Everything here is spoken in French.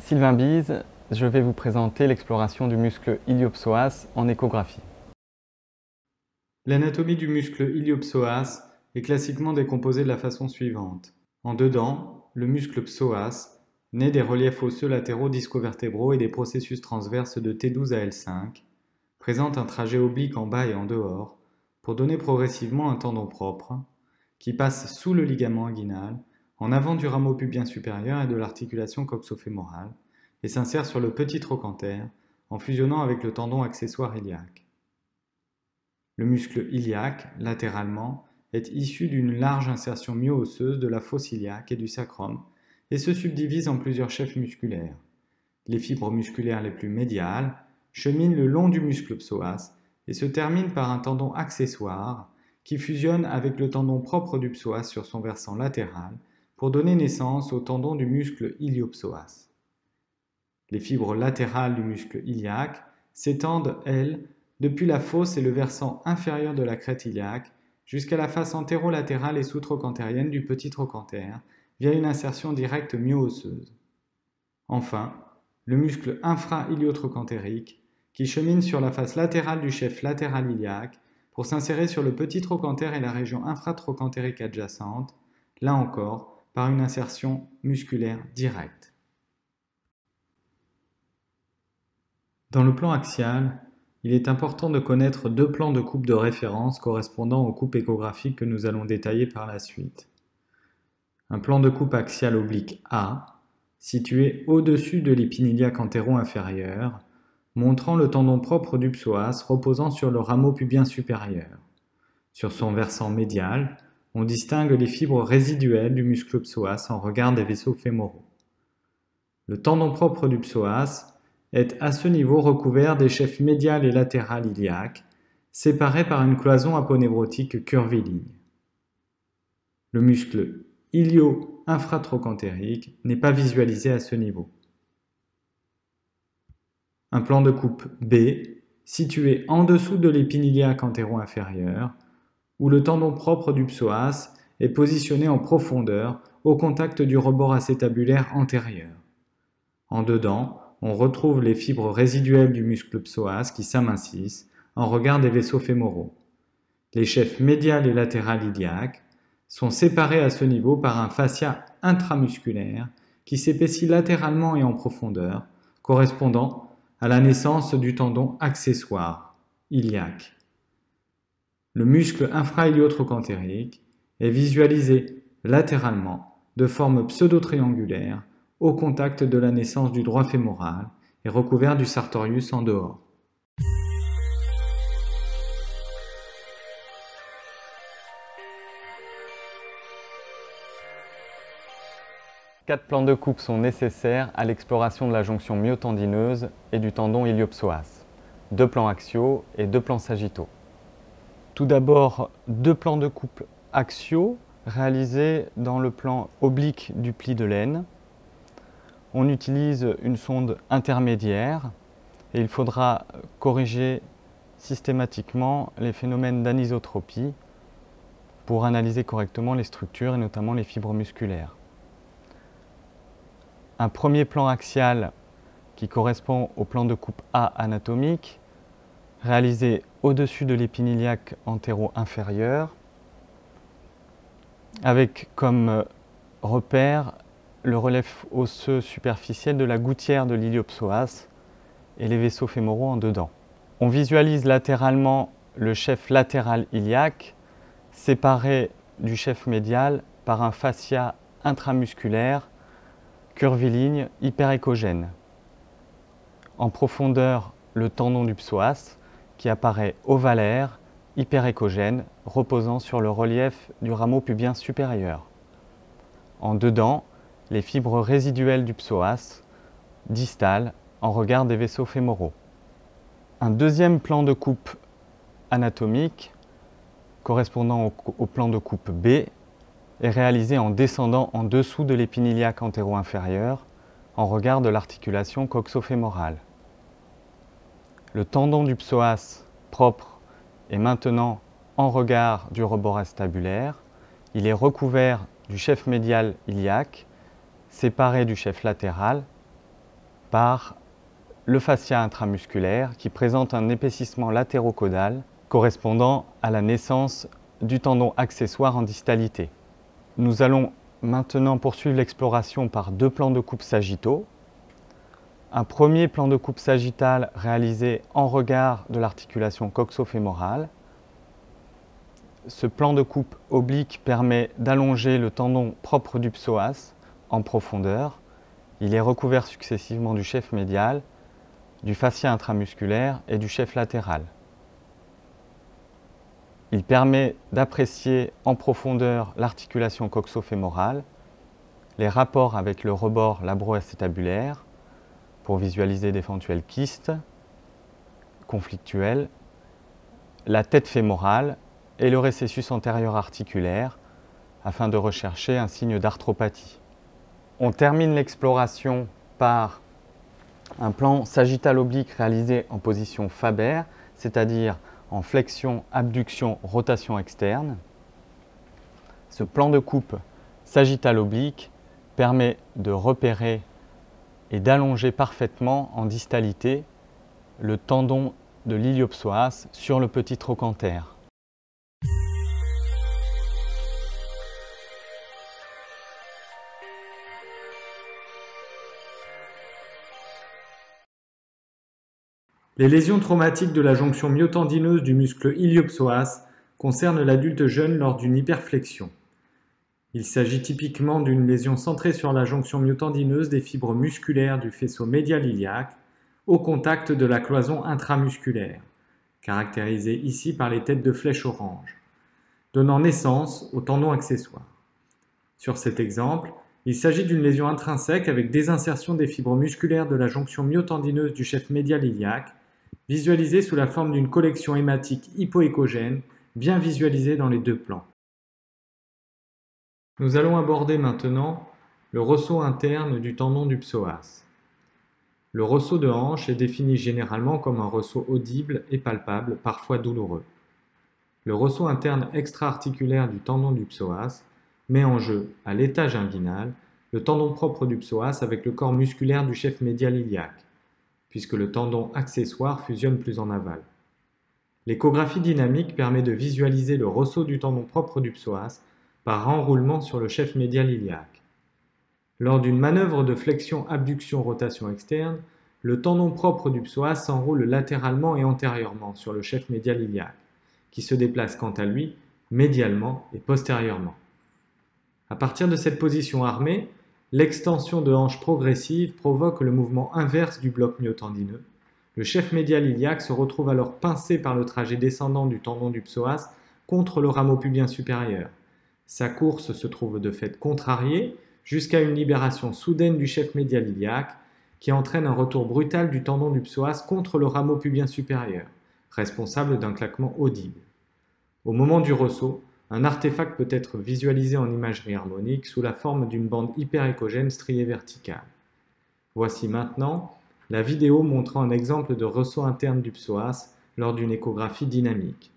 Sylvain Bise, je vais vous présenter l'exploration du muscle iliopsoas en échographie. L'anatomie du muscle iliopsoas est classiquement décomposée de la façon suivante. En dedans, le muscle psoas naît des reliefs osseux latéraux discovertébraux et des processus transverses de T12 à L5, présente un trajet oblique en bas et en dehors, pour donner progressivement un tendon propre, qui passe sous le ligament inguinal, en avant du rameau pubien supérieur et de l'articulation coxofémorale, et s'insère sur le petit trochanter, en fusionnant avec le tendon accessoire iliaque. Le muscle iliaque, latéralement, est issu d'une large insertion myo-osseuse de la fosse iliaque et du sacrum, et se subdivise en plusieurs chefs musculaires. Les fibres musculaires les plus médiales cheminent le long du muscle psoas et se terminent par un tendon accessoire qui fusionne avec le tendon propre du psoas sur son versant latéral pour donner naissance au tendon du muscle iliopsoas. Les fibres latérales du muscle iliaque s'étendent, elles, depuis la fosse et le versant inférieur de la crête iliaque jusqu'à la face antérolatérale et sous-trochantérienne du petit trochanter via une insertion directe myo-osseuse. Enfin, le muscle infra-iliotrochantérique qui chemine sur la face latérale du chef latéral iliaque pour s'insérer sur le petit trochanter et la région infratrochantérique adjacente, là encore par une insertion musculaire directe. Dans le plan axial, il est important de connaître deux plans de coupe de référence correspondant aux coupes échographiques que nous allons détailler par la suite. Un plan de coupe axial oblique A, situé au-dessus de l'épine iliaque antéro-inférieure, montrant le tendon propre du psoas reposant sur le rameau pubien supérieur. Sur son versant médial, on distingue les fibres résiduelles du muscle psoas en regard des vaisseaux fémoraux. Le tendon propre du psoas est à ce niveau recouvert des chefs médial et latéral iliaques, séparés par une cloison aponevrotique curviligne. Le muscle ilio-infratrochantérique n'est pas visualisé à ce niveau. Un plan de coupe B, situé en dessous de l'épine iliaque antéro-inférieure, où le tendon propre du psoas est positionné en profondeur au contact du rebord acétabulaire antérieur. En dedans, on retrouve les fibres résiduelles du muscle psoas qui s'amincissent en regard des vaisseaux fémoraux. Les chefs médial et latéral iliaque sont séparés à ce niveau par un fascia intramusculaire qui s'épaissit latéralement et en profondeur, correspondant à la naissance du tendon accessoire, iliaque. Le muscle infra-iliotrochantérique est visualisé latéralement de forme pseudo-triangulaire au contact de la naissance du droit fémoral et recouvert du sartorius en dehors. Quatre plans de coupe sont nécessaires à l'exploration de la jonction myotendineuse et du tendon iliopsoas. Deux plans axiaux et deux plans sagittaux. Tout d'abord, deux plans de coupe axiaux réalisés dans le plan oblique du pli de l'aine. On utilise une sonde intermédiaire et il faudra corriger systématiquement les phénomènes d'anisotropie pour analyser correctement les structures et notamment les fibres musculaires. Un premier plan axial qui correspond au plan de coupe A anatomique, réalisé au-dessus de l'épine iliaque antéro-inférieure, avec comme repère le relief osseux superficiel de la gouttière de l'iliopsoas et les vaisseaux fémoraux en dedans. On visualise latéralement le chef latéral iliaque séparé du chef médial par un fascia intramusculaire curviligne hyperéchogène. En profondeur, le tendon du psoas qui apparaît ovalaire, hyperéchogène, reposant sur le relief du rameau pubien supérieur. En dedans, les fibres résiduelles du psoas, distales, en regard des vaisseaux fémoraux. Un deuxième plan de coupe anatomique, correspondant au plan de coupe B, est réalisé en descendant en dessous de l'épine iliaque antéro-inférieure, en regard de l'articulation coxofémorale. Le tendon du psoas propre est maintenant en regard du rebord acétabulaire. Il est recouvert du chef médial iliaque, séparé du chef latéral, par le fascia intramusculaire qui présente un épaississement latérocaudal correspondant à la naissance du tendon accessoire en distalité. Nous allons maintenant poursuivre l'exploration par deux plans de coupe sagittaux. Un premier plan de coupe sagittal réalisé en regard de l'articulation coxo-fémorale. Ce plan de coupe oblique permet d'allonger le tendon propre du psoas en profondeur. Il est recouvert successivement du chef médial, du fascia intramusculaire et du chef latéral. Il permet d'apprécier en profondeur l'articulation coxo-fémorale, les rapports avec le rebord labro-acétabulaire pour visualiser d'éventuels kystes conflictuels, la tête fémorale et le récessus antérieur articulaire afin de rechercher un signe d'arthropathie. On termine l'exploration par un plan sagittal oblique réalisé en position Faber, c'est-à-dire en flexion, abduction, rotation externe. Ce plan de coupe sagittal oblique permet de repérer et d'allonger parfaitement en distalité le tendon de l'iliopsoas sur le petit trochanter. Les lésions traumatiques de la jonction myotendineuse du muscle iliopsoas concernent l'adulte jeune lors d'une hyperflexion. Il s'agit typiquement d'une lésion centrée sur la jonction myotendineuse des fibres musculaires du faisceau médial iliaque au contact de la cloison intramusculaire, caractérisée ici par les têtes de flèche orange, donnant naissance au tendon accessoire. Sur cet exemple, il s'agit d'une lésion intrinsèque avec désinsertion des fibres musculaires de la jonction myotendineuse du chef médial iliaque, visualisée sous la forme d'une collection hématique hypoéchogène, bien visualisée dans les deux plans. Nous allons aborder maintenant le ressaut interne du tendon du psoas. Le ressaut de hanche est défini généralement comme un ressaut audible et palpable, parfois douloureux. Le ressaut interne extra-articulaire du tendon du psoas met en jeu, à l'étage inguinal, le tendon propre du psoas avec le corps musculaire du chef médial iliaque, puisque le tendon accessoire fusionne plus en aval. L'échographie dynamique permet de visualiser le ressaut du tendon propre du psoas par enroulement sur le chef médial iliaque. Lors d'une manœuvre de flexion-abduction-rotation externe, le tendon propre du psoas s'enroule latéralement et antérieurement sur le chef médial iliaque, qui se déplace quant à lui médialement et postérieurement. À partir de cette position armée, l'extension de hanche progressive provoque le mouvement inverse du bloc myotendineux. Le chef médial iliaque se retrouve alors pincé par le trajet descendant du tendon du psoas contre le rameau pubien supérieur. Sa course se trouve de fait contrariée jusqu'à une libération soudaine du chef médial iliaque qui entraîne un retour brutal du tendon du psoas contre le rameau pubien supérieur, responsable d'un claquement audible. Au moment du ressaut, un artefact peut être visualisé en imagerie harmonique sous la forme d'une bande hyperéchogène striée verticale. Voici maintenant la vidéo montrant un exemple de ressaut interne du psoas lors d'une échographie dynamique.